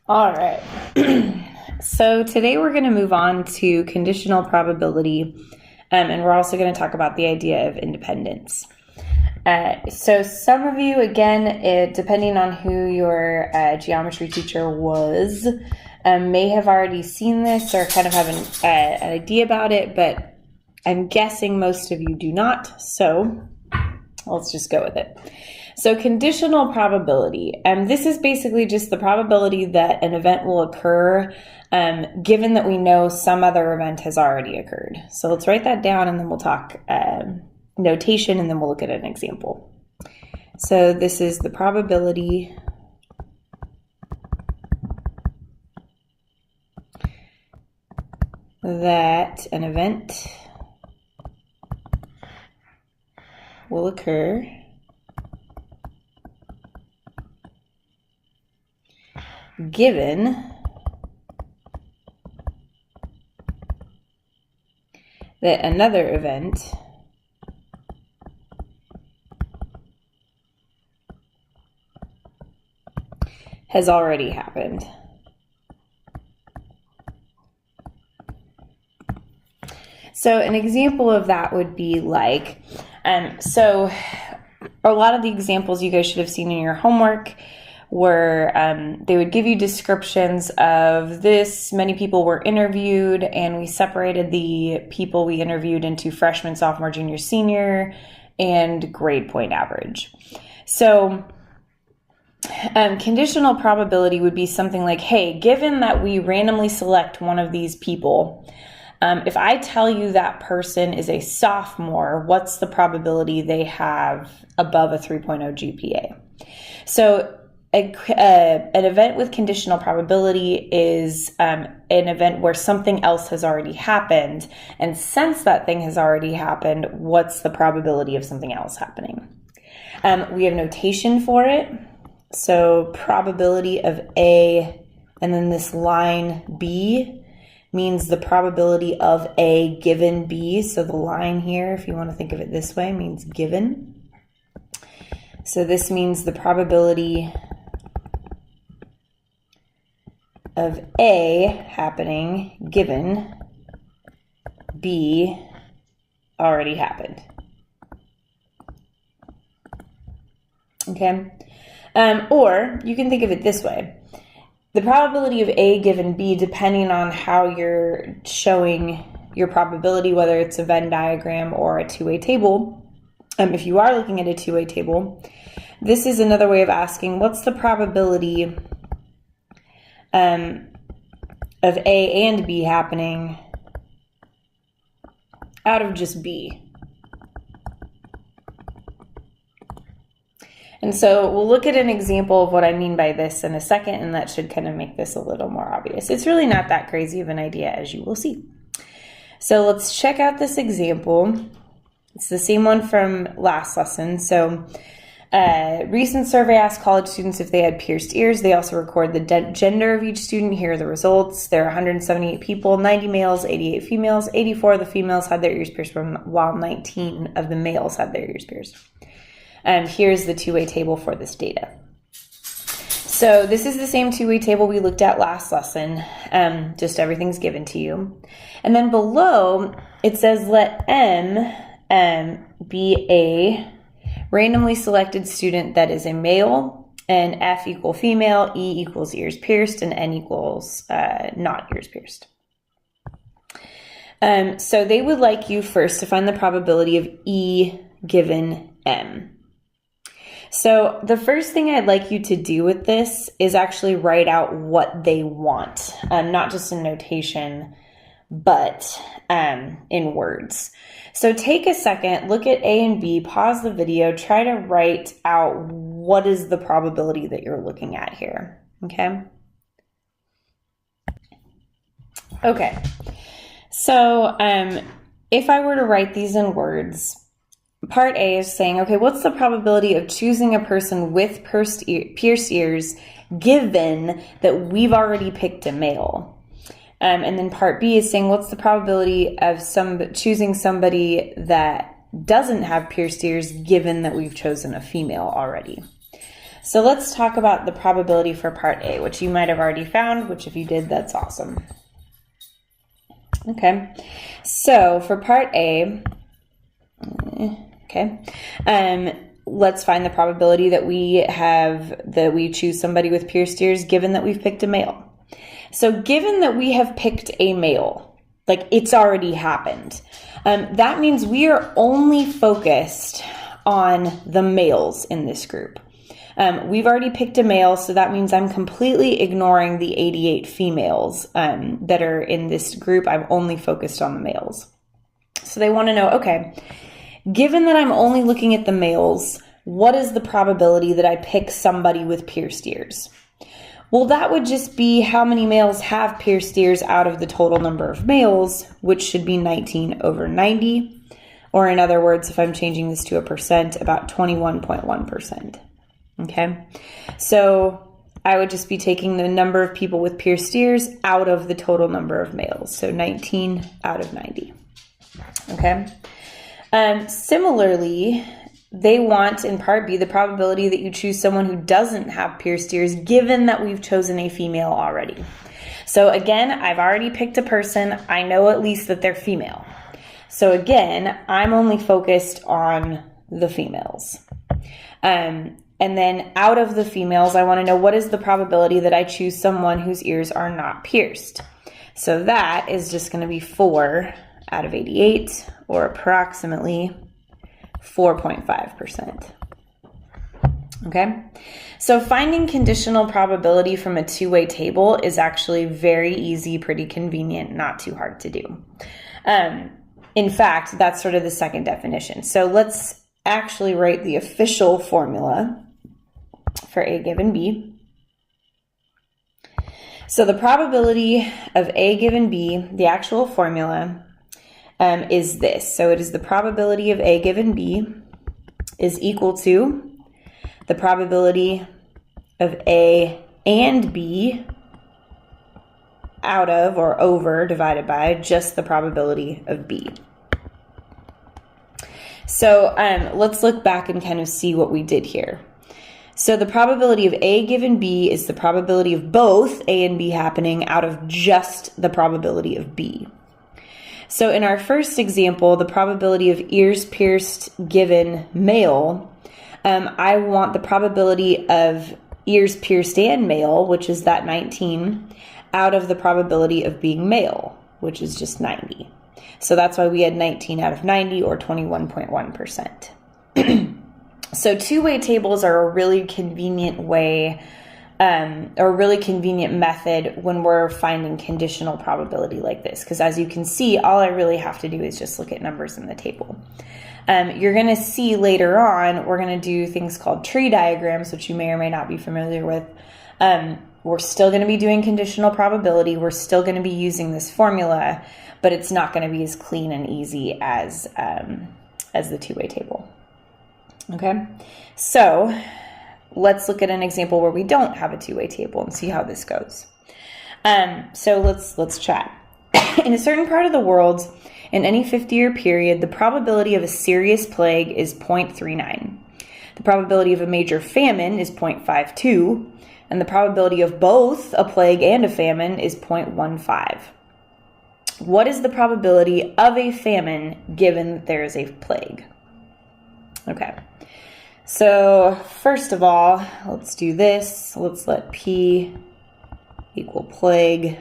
All right. So today we're going to move on to conditional probability, and we're also going to talk about the idea of independence. So some of you, again, depending on who your geometry teacher was, may have already seen this or kind of have an idea about it, but I'm guessing most of you do not, so let's just go with it. So conditional probability, this is basically just the probability that an event will occur given that we know some other event has already occurred. So let's write that down and then we'll talk notation and then we'll look at an example. So this is the probability that an event will occur given that another event has already happened. So an example of that would be like, so a lot of the examples you guys should have seen in your homework where they would give you descriptions of this many people were interviewed, and we separated the people we interviewed into freshman, sophomore, junior, senior, and grade point average. So conditional probability would be something like, hey, given that we randomly select one of these people, if I tell you that person is a sophomore, what's the probability they have above a 3.0 GPA? So an event with conditional probability is an event where something else has already happened. And since that thing has already happened, what's the probability of something else happening? We have notation for it. So probability of A, and then this line B means the probability of A given B. So the line here, if you want to think of it this way, means given. So this means the probability of A happening given B already happened. Okay? Or you can think of it this way. The probability of A given B, depending on how you're showing your probability, whether it's a Venn diagram or a two-way table, if you are looking at a two-way table, this is another way of asking, what's the probability of A and B happening out of just B? And so we'll look at an example of what I mean by this in a second, and that should kind of make this a little more obvious. It's really not that crazy of an idea, as you will see. So let's check out this example. It's the same one from last lesson. So recent survey asked college students if they had pierced ears. They also record the gender of each student. Here are the results. There are 178 people, 90 males, 88 females. 84 of the females had their ears pierced, while 19 of the males had their ears pierced. Here's the two-way table for this data. So this is the same two-way table we looked at last lesson, just everything's given to you. And then below, it says let M be a randomly selected student that is a male, and F equal female, E equals ears pierced, and N equals not ears pierced. So they would like you first to find the probability of E given M. So the first thing I'd like you to do with this is actually write out what they want, not just in notation, but in words. So take a second, look at A and B, pause the video, try to write out what is the probability that you're looking at here, okay? Okay, so if I were to write these in words, part A is saying, okay, what's the probability of choosing a person with pierced ears given that we've already picked a male? And then part B is saying, what's the probability of choosing somebody that doesn't have pierced ears given that we've chosen a female already? So let's talk about the probability for part A, which you might have already found, which if you did, that's awesome. Okay, so for part A, let's find the probability that we choose somebody with pierced ears given that we've picked a male. So given that we have picked a male, like it's already happened, that means we are only focused on the males in this group. We've already picked a male, so that means I'm completely ignoring the 88 females that are in this group. I'm only focused on the males. So they want to know, okay, given that I'm only looking at the males, what is the probability that I pick somebody with pierced ears? Well, that would just be how many males have pierced ears out of the total number of males, which should be 19 over 90. Or in other words, if I'm changing this to a percent, about 21.1%. Okay, so I would just be taking the number of people with pierced ears out of the total number of males. So 19 out of 90. Okay. Similarly, they want in part B the probability that you choose someone who doesn't have pierced ears given that we've chosen a female already. So again, I've already picked a person. I know at least that they're female. So again, I'm only focused on the females. And then out of the females, I want to know what is the probability that I choose someone whose ears are not pierced. So that is just going to be 4 out of 88, or approximately 4.5%. Okay, so finding conditional probability from a two-way table is actually very easy, pretty convenient, not too hard to do. In fact, that's sort of the second definition. So let's actually write the official formula for A given B. So the probability of A given B, the actual formula, is this. So it is the probability of A given B is equal to the probability of A and B out of or over divided by just the probability of B. So let's look back and kind of see what we did here. So the probability of A given B is the probability of both A and B happening out of just the probability of B. So in our first example, the probability of ears pierced given male, I want the probability of ears pierced and male, which is that 19, out of the probability of being male, which is just 90. So that's why we had 19 out of 90, or 21.1%. So two-way tables are a really convenient way, or a really convenient method when we're finding conditional probability like this. Because as you can see, all I really have to do is just look at numbers in the table. You're going to see later on, we're going to do things called tree diagrams, which you may or may not be familiar with. We're still going to be doing conditional probability. We're still going to be using this formula, but it's not going to be as clean and easy as the two-way table. Okay, so let's look at an example where we don't have a two-way table and see how this goes. So let's chat. In a certain part of the world, in any 50-year period, the probability of a serious plague is 0.39. The probability of a major famine is 0.52, and the probability of both a plague and a famine is 0.15. What is the probability of a famine given that there is a plague? Okay, so first of all, let's do this. Let's let P equal plague,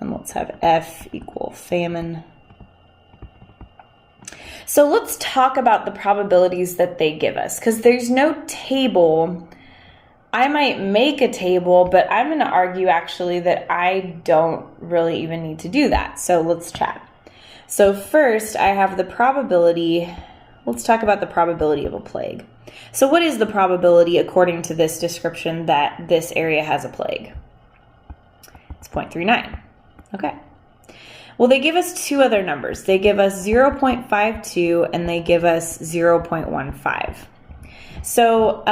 and let's have F equal famine. So let's talk about the probabilities that they give us, because there's no table. I might make a table, but I'm going to argue actually that I don't really even need to do that. So let's chat. So first I have the probability. Let's talk about the probability of a plague. So what is the probability according to this description that this area has a plague? It's 0.39. Okay. Well, they give us two other numbers. They give us 0.52 and they give us 0.15. So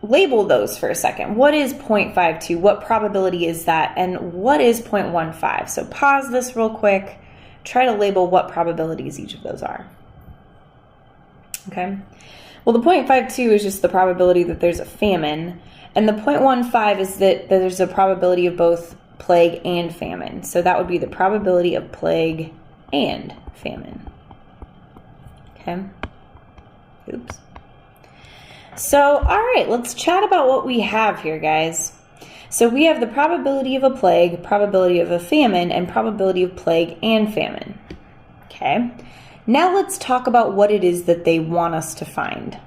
label those for a second. What is 0.52? What probability is that? And what is 0.15? So pause this real quick. Try to label what probabilities each of those are. Okay. Well, the 0.52 is just the probability that there's a famine, and the 0.15 is that there's a probability of both plague and famine. So that would be the probability of plague and famine. Okay. Oops. So, all right, let's chat about what we have here, guys. So we have the probability of a plague, probability of a famine, and probability of plague and famine. Okay. Now let's talk about what it is that they want us to find.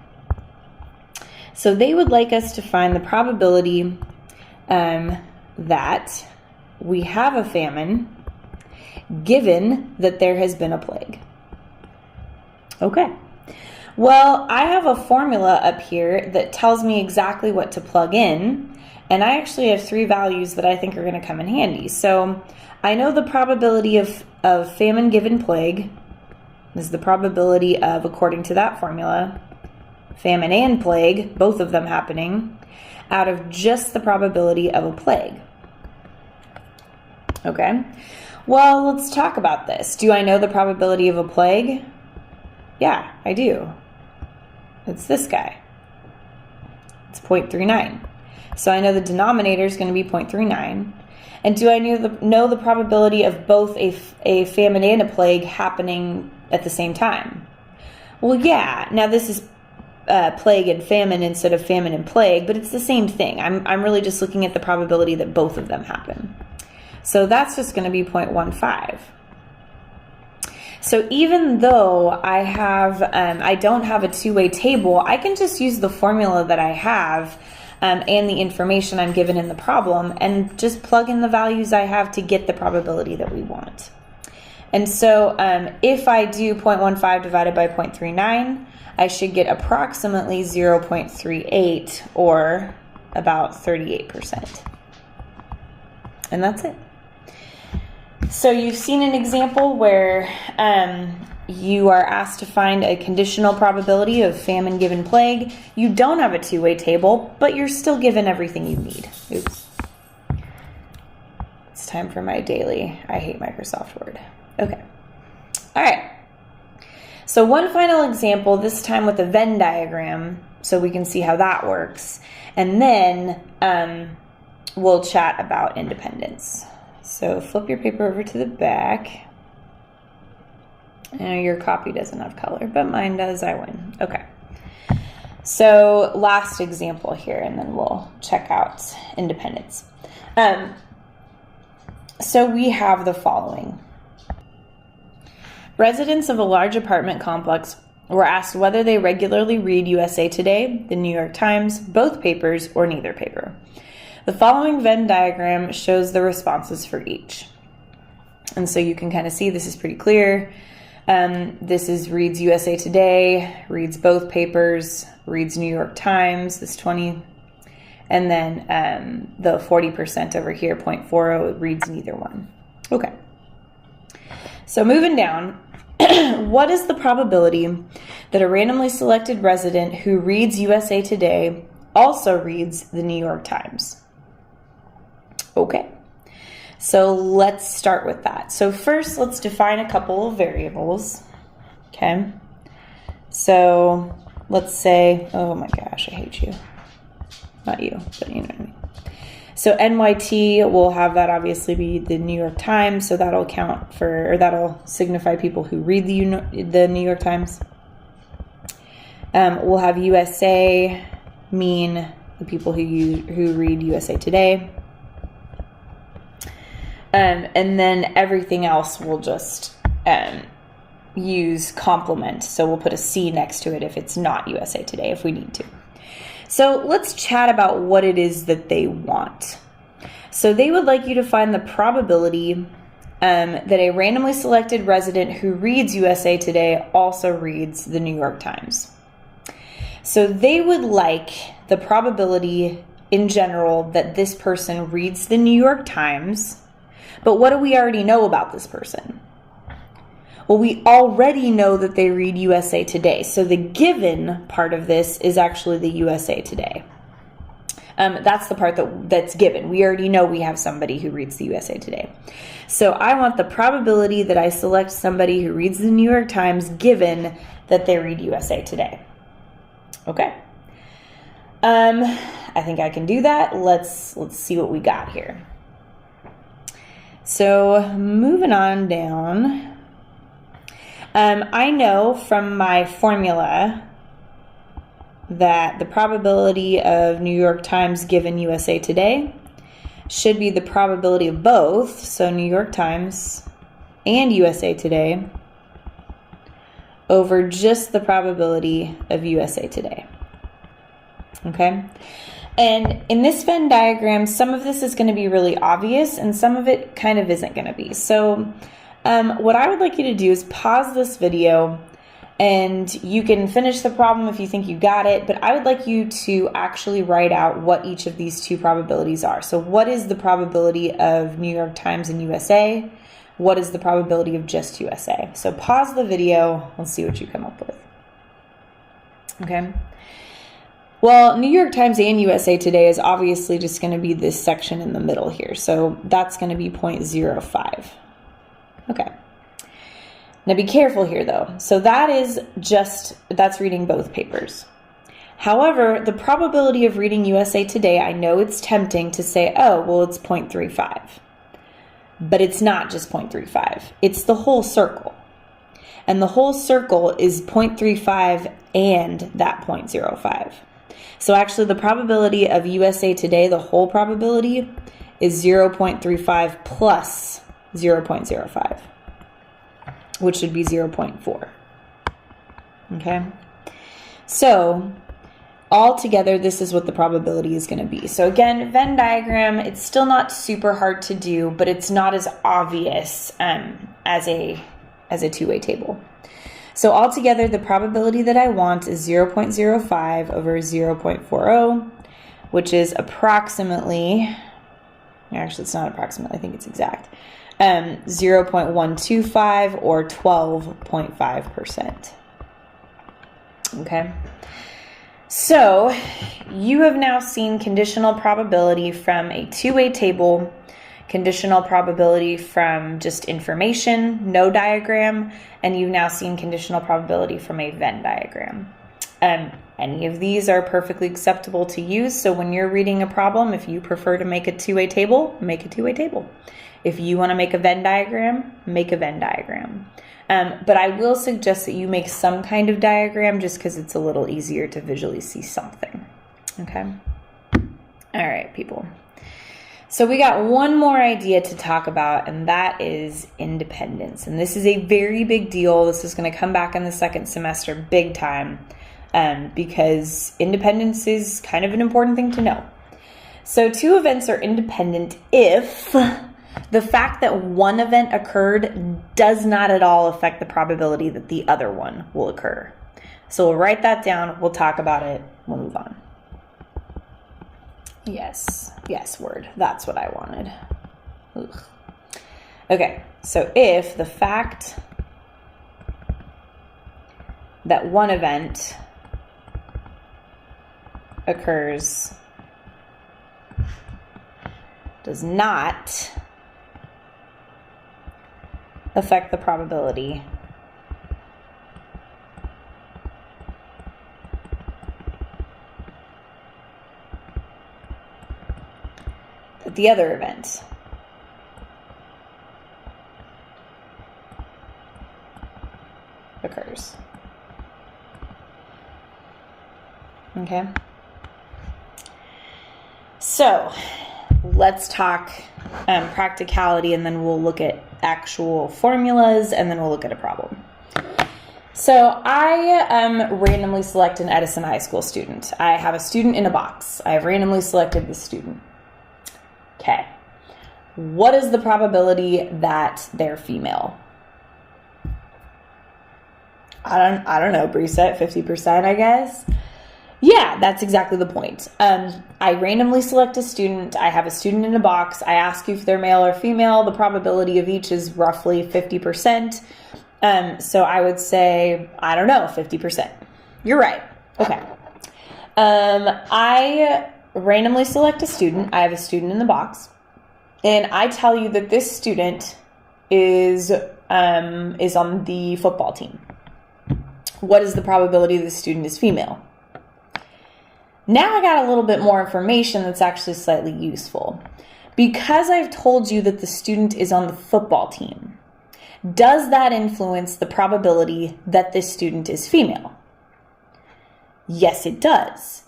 So they would like us to find the probability that we have a famine given that there has been a plague. Okay. Well, I have a formula up here that tells me exactly what to plug in, and I actually have 3 values that I think are going to come in handy. So I know the probability of famine given plague is the probability of, according to that formula, famine and plague, both of them happening, out of just the probability of a plague. Okay, well, let's talk about this. Do I know the probability of a plague? Yeah, I do. It's this guy. It's 0.39. So I know the denominator is going to be 0.39. And do I know the probability of both a famine and a plague happening at the same time? Well, yeah. Now this is plague and famine instead of famine and plague, but it's the same thing. I'm really just looking at the probability that both of them happen. So that's just going to be 0.15. So even though I don't have a two-way table, I can just use the formula that I have and the information I'm given in the problem and just plug in the values I have to get the probability that we want. And so if I do 0.15 divided by 0.39, I should get approximately 0.38 or about 38%. And that's it. So you've seen an example where you are asked to find a conditional probability of famine given plague. You don't have a two-way table, but you're still given everything you need. Oops. It's time for my daily I hate Microsoft Word. Okay. All right. So one final example, this time with a Venn diagram, so we can see how that works. And then we'll chat about independence. So flip your paper over to the back. Your copy doesn't have color, but mine does. I win. Okay. So last example here, and then we'll check out independence. So we have the following. Residents of a large apartment complex were asked whether they regularly read USA Today, the New York Times, both papers, or neither paper. The following Venn diagram shows the responses for each. And so you can kind of see this is pretty clear. This is reads USA Today, reads both papers, reads New York Times, this 20. And then the 40% over here, 0.40, reads neither one. Okay. So moving down, what is the probability that a randomly selected resident who reads USA Today also reads the New York Times? Okay, so let's start with that. So first, let's define a couple of variables. Okay, so let's say, oh my gosh, I hate you. Not you, but you know what I mean. So NYT will have that obviously be the New York Times, so that'll count for, or that'll signify people who read the New York Times. We'll have USA mean the people who read USA Today. And then everything else will just use complement. So we'll put a C next to it if it's not USA Today, if we need to. So let's chat about what it is that they want. So they would like you to find the probability that a randomly selected resident who reads USA Today also reads the New York Times. So they would like the probability in general that this person reads the New York Times. But what do we already know about this person? Well, we already know that they read USA Today. So the given part of this is actually the USA Today. That's the part that's given. We already know we have somebody who reads the USA Today. So I want the probability that I select somebody who reads the New York Times given that they read USA Today. Okay. I think I can do that. Let's see what we got here. So moving on down, I know from my formula that the probability of New York Times given USA Today should be the probability of both, so New York Times and USA Today, over just the probability of USA Today. Okay? And in this Venn diagram, some of this is going to be really obvious and some of it kind of isn't going to be. So what I would like you to do is pause this video, and you can finish the problem if you think you got it, but I would like you to actually write out what each of these two probabilities are. So what is the probability of New York Times and USA? What is the probability of just USA? So pause the video and see what you come up with. Okay. Well, New York Times and USA Today is obviously just going to be this section in the middle here. So that's going to be 0.05. Okay. Now be careful here though. So that's reading both papers. However, the probability of reading USA Today, I know it's tempting to say, oh, well, it's 0.35. But it's not just 0.35. It's the whole circle. And the whole circle is 0.35 and that 0.05. So actually the probability of USA Today, the whole probability, is 0.35 plus 0.05, which should be 0.4. Okay? So altogether, this is what the probability is going to be. So again, Venn diagram, it's still not super hard to do, but it's not as obvious as a two-way table. So altogether, the probability that I want is 0.05 over 0.40, which is approximately, actually it's not approximately, I think it's exact, 0.125 or 12.5%. Okay. So you have now seen conditional probability from a two-way table, conditional probability from just information, no diagram, and you've now seen conditional probability from a Venn diagram. Any of these are perfectly acceptable to use, so when you're reading a problem, if you prefer to make a two-way table, make a two-way table. If you want to make a Venn diagram, make a Venn diagram. But I will suggest that you make some kind of diagram just because it's a little easier to visually see something. Okay? All right, people. So we got one more idea to talk about, and that is independence. And this is a very big deal. This is going to come back in the second semester big time because independence is kind of an important thing to know. So two events are independent if the fact that one event occurred does not at all affect the probability that the other one will occur. So we'll write that down. We'll talk about it. We'll move on. Yes, word. That's what I wanted. Ugh. Okay, so if the fact that one event occurs does not affect the probability that the other event occurs. Okay? So, let's talk practicality, and then we'll look at actual formulas, and then we'll look at a problem. So I randomly select an Edison High School student. I have a student in a box. I have randomly selected this student. Okay. What is the probability that they're female? I don't know, Brisa, 50%, I guess. Yeah, that's exactly the point. I randomly select a student. I have a student in a box. I ask you if they're male or female. The probability of each is roughly 50%. So I would say, I don't know, 50%. You're right. Okay. I randomly select a student. I have a student in the box. And I tell you that this student is on the football team. What is the probability the student is female? Now I got a little bit more information that's actually slightly useful. Because I've told you that the student is on the football team, does that influence the probability that this student is female? Yes, it does.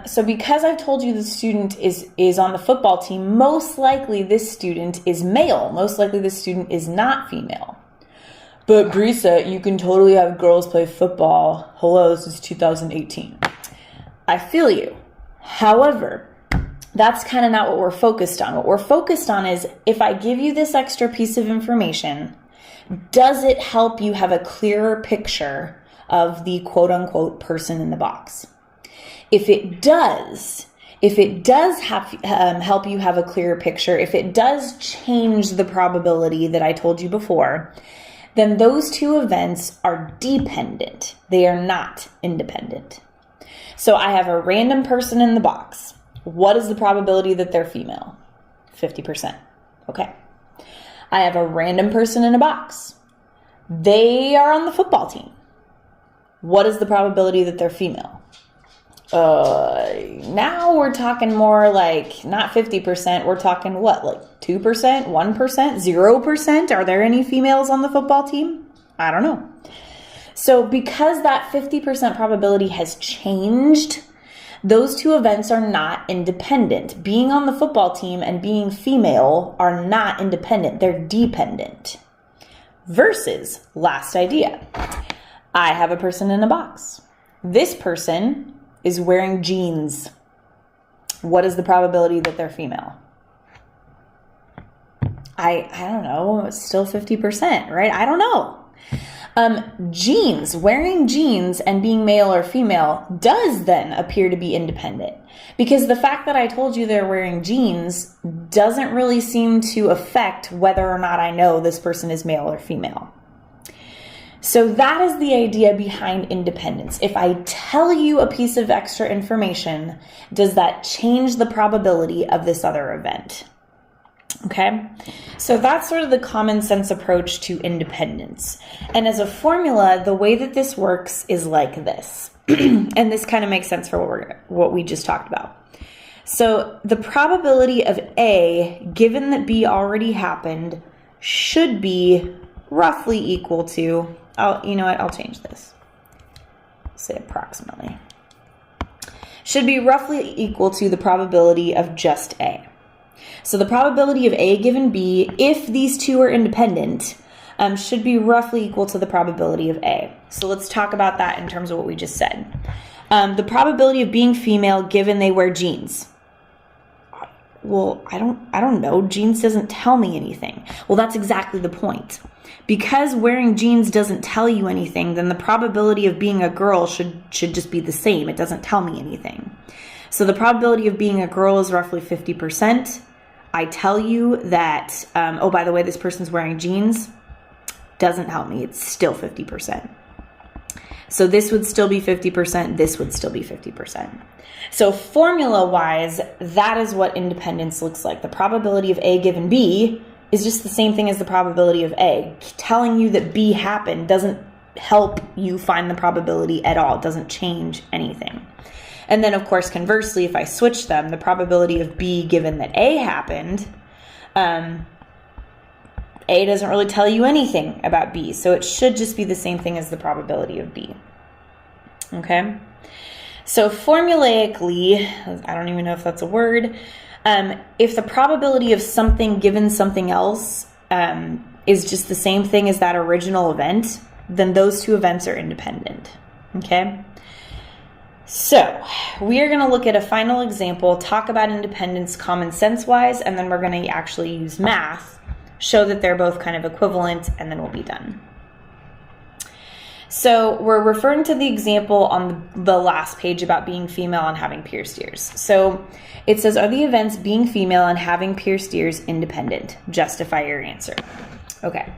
So because I've told you the student is on the football team, most likely this student is male. Most likely this student is not female. But Brisa, you can totally have girls play football. Hello, this is 2018. I feel you. However, that's kind of not what we're focused on. What we're focused on is, if I give you this extra piece of information, does it help you have a clearer picture of the quote-unquote person in the box? If it does help you have a clearer picture, if it does change the probability that I told you before, then those two events are dependent. They are not independent. So I have a random person in the box. What is the probability that they're female? 50%. Okay. I have a random person in a box. They are on the football team. What is the probability that they're female? Now we're talking more like not 50%. We're talking what, like 2%, 1%, 0%? Are there any females on the football team? I don't know. So because that 50% probability has changed, those two events are not independent. Being on the football team and being female are not independent. They're dependent. Versus, last idea. I have a person in a box. This person is wearing jeans. What is the probability that they're female? I don't know. It's still 50%, right? I don't know. Jeans, wearing jeans and being male or female does then appear to be independent, because the fact that I told you they're wearing jeans doesn't really seem to affect whether or not I know this person is male or female. So that is the idea behind independence. If I tell you a piece of extra information, does that change the probability of this other event? Okay, so that's sort of the common sense approach to independence. And as a formula, the way that this works is like this. And this kind of makes sense for what we just talked about. So the probability of A, given that B already happened, should be roughly equal to, you know what, I'll change this. Say approximately. Should be roughly equal to the probability of just A. So the probability of A given B, if these two are independent, should be roughly equal to the probability of A. So let's talk about that in terms of what we just said. The probability of being female given they wear jeans. Well, I don't know. Jeans doesn't tell me anything. Well, that's exactly the point. Because wearing jeans doesn't tell you anything, then the probability of being a girl should just be the same. It doesn't tell me anything. So the probability of being a girl is roughly 50%. I tell you that, oh, by the way, this person's wearing jeans, doesn't help me. It's still 50%. So this would still be 50%. This would still be 50%. So formula-wise, that is what independence looks like. The probability of A given B is just the same thing as the probability of A. Telling you that B happened doesn't help you find the probability at all. It doesn't change anything. And then, of course, conversely, if I switch them, the probability of B given that A happened, A doesn't really tell you anything about B. So it should just be the same thing as the probability of B. Okay? So formulaically, I don't even know if that's a word, if the probability of something given something else is just the same thing as that original event, then those two events are independent. Okay? So we are going to look at a final example, talk about independence common sense wise, and then we're going to actually use math, show that they're both kind of equivalent, and then we'll be done. So we're referring to the example on the last page about being female and having pierced ears. So it says, are the events being female and having pierced ears independent? Justify your answer. Okay.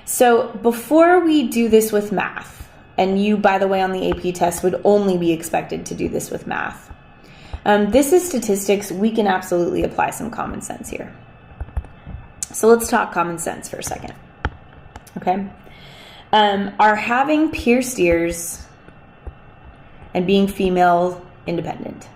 So before we do this with math, and you, by the way, on the AP test would only be expected to do this with math. This is statistics. We can absolutely apply some common sense here. So let's talk common sense for a second. Okay. Are having pierced ears and being female independent.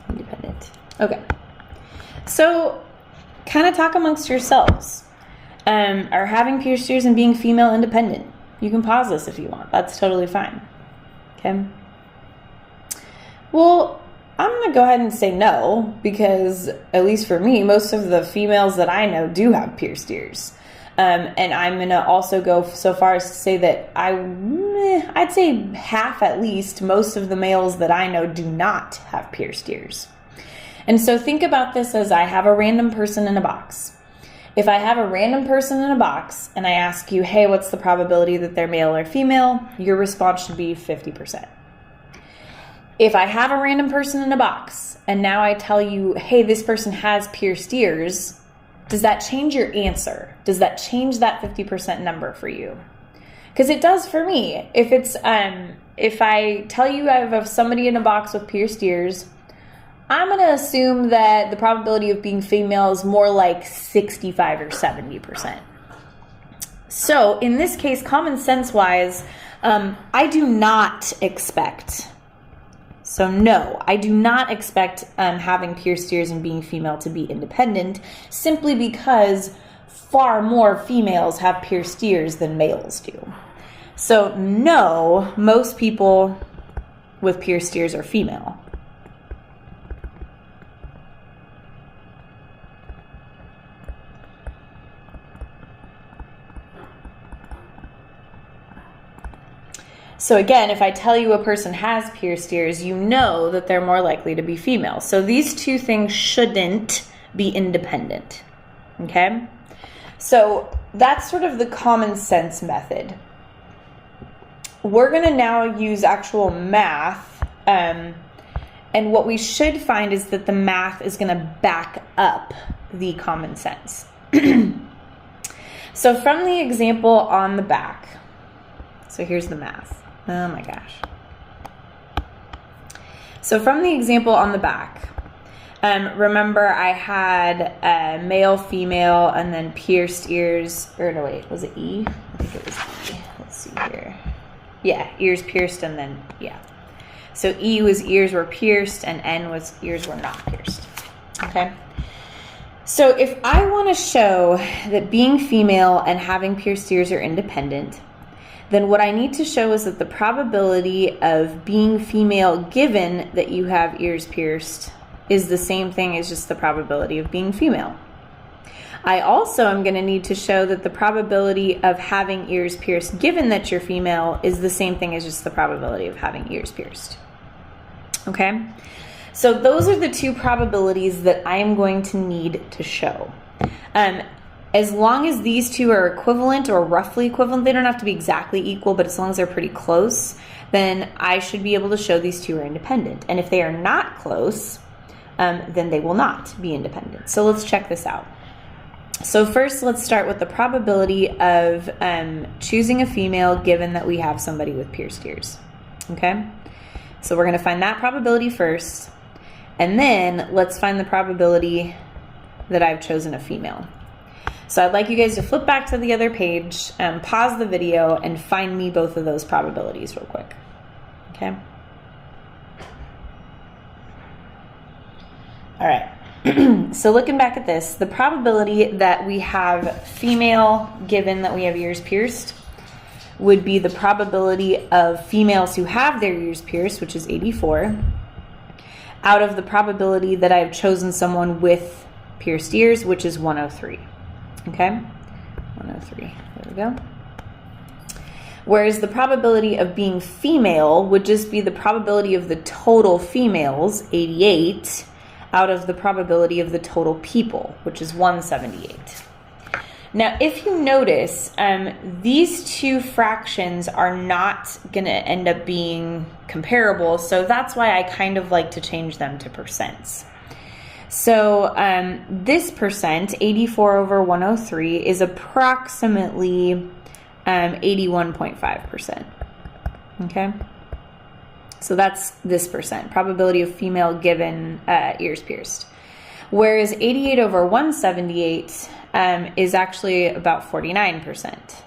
Independent. Okay. So kind of talk amongst yourselves. Are having peer steers and being female independent? You can pause this if you want. That's totally fine. Okay. Well, I'm going to go ahead and say no, because at least for me, most of the females that I know do have peer steers. And I'm going to also go so far as to say that I'd say half at least, most of the males that I know do not have peer steers. And so think about this as I have a random person in a box. If I have a random person in a box and I ask you, hey, what's the probability that they're male or female? Your response should be 50%. If I have a random person in a box and now I tell you, hey, this person has peer steers, does that change your answer? Does that change that 50% number for you? Because it does for me. If I tell you I have somebody in a box with peer steers, I'm going to assume that the probability of being female is more like 65 or 70%. So in this case, common sense wise, I do not expect, so no, I do not expect having peer steers and being female to be independent, simply because far more females have peer steers than males do. So no, most people with peer steers are female. So again, if I tell you a person has peer steers, you know that they're more likely to be female. So these two things shouldn't be independent, okay? So that's sort of the common sense method. We're gonna now use actual math, and what we should find is that the math is gonna back up the common sense. So from the example on the back, so here's the math. Oh my gosh. So from the example on the back, remember I had male, female, and then pierced ears, or no wait, was it E? I think it was E. Let's see here. Yeah, ears pierced and then, yeah. So E was ears were pierced and N was ears were not pierced, okay? So if I want to show that being female and having pierced ears are independent, then what I need to show is that the probability of being female given that you have ears pierced is the same thing as just the probability of being female. I also am going to need to show that the probability of having ears pierced given that you're female is the same thing as just the probability of having ears pierced. Okay? So those are the two probabilities that I am going to need to show. As long as these two are equivalent or roughly equivalent, they don't have to be exactly equal, but as long as they're pretty close, then I should be able to show these two are independent. And if they are not close, then they will not be independent. So let's check this out. So first, let's start with the probability of choosing a female given that we have somebody with pierced ears. Okay? So we're going to find that probability first, and then let's find the probability that I've chosen a female. So I'd like you guys to flip back to the other page, pause the video, and find me both of those probabilities real quick. Okay? All right. So looking back at this, the probability that we have female given that we have ears pierced would be the probability of females who have their ears pierced, which is 84, out of the probability that I've chosen someone with pierced ears, which is 103. Okay, 103, there we go. Whereas the probability of being female would just be the probability of the total females, 88, out of the probability of the total people, which is 178. Now, if you notice, these two fractions are not gonna end up being comparable, so that's why I kind of like to change them to percents. So this percent, 84 over 103, is approximately 81.5%. Okay? So that's this percent, probability of female given ears pierced. Whereas 88 over 178 is actually about 49%.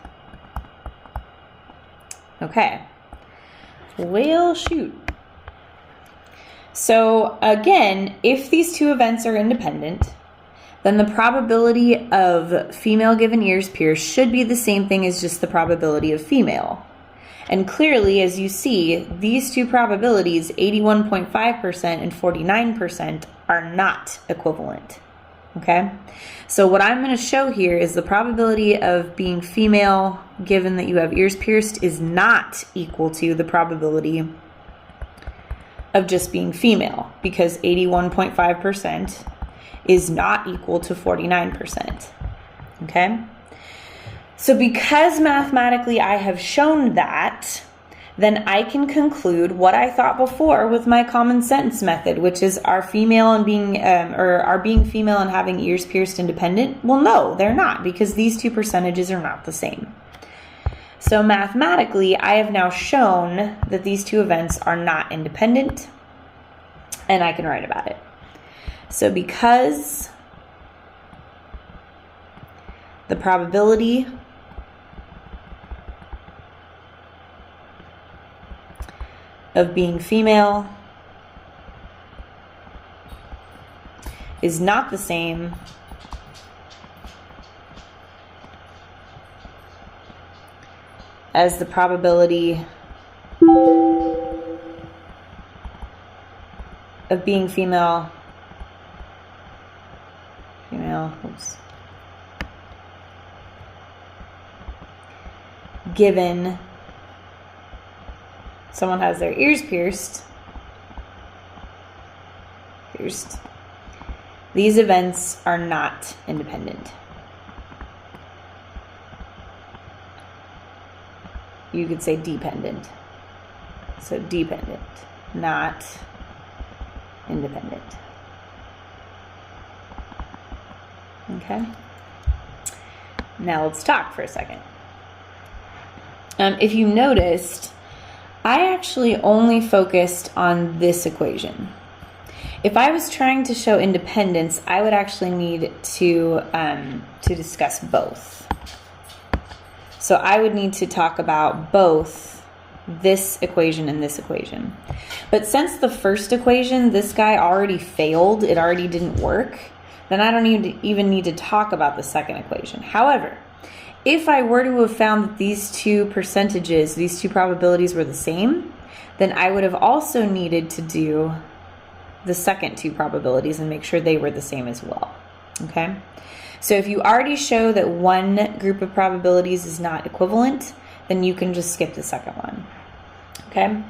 Okay. Well, shoot. So again, if these two events are independent, then the probability of female given ears pierced should be the same thing as just the probability of female. And clearly, as you see, these two probabilities, 81.5% and 49%, are not equivalent. Okay? So what I'm going to show here is the probability of being female, given that you have ears pierced, is not equal to the probability of just being female, because 81.5% is not equal to 49%. Okay? So because mathematically I have shown that, then I can conclude what I thought before with my common sense method, which is are female and being are being female and having ears pierced independent? Well, no, they're not, because these two percentages are not the same. So mathematically, I have now shown that these two events are not independent, and I can write about it. So because the probability of being female is not the same as the probability of being female, given someone has their ears pierced. These events are not independent. You could say dependent. So dependent, not independent. Okay? Now let's talk for a second. If you noticed, I actually only focused on this equation. If I was trying to show independence, I would actually need to discuss both. So I would need to talk about both this equation and this equation. But since the first equation, this guy already failed, it already didn't work, then I don't even need to talk about the second equation. However, if I were to have found that these two percentages, these two probabilities were the same, then I would have also needed to do the second two probabilities and make sure they were the same as well. Okay? So if you already show that one group of probabilities is not equivalent, then you can just skip the second one. Okay?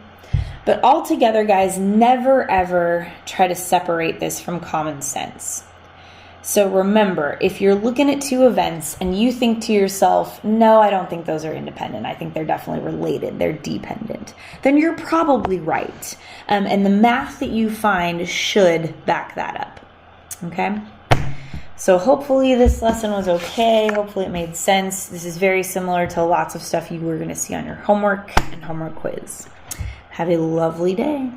But altogether, guys, never ever try to separate this from common sense. So remember, if you're looking at two events and you think to yourself, no, I don't think those are independent, I think they're definitely related, they're dependent, then you're probably right. And the math that you find should back that up. Okay? So hopefully this lesson was okay. Hopefully it made sense. This is very similar to lots of stuff you were going to see on your homework and homework quiz. Have a lovely day.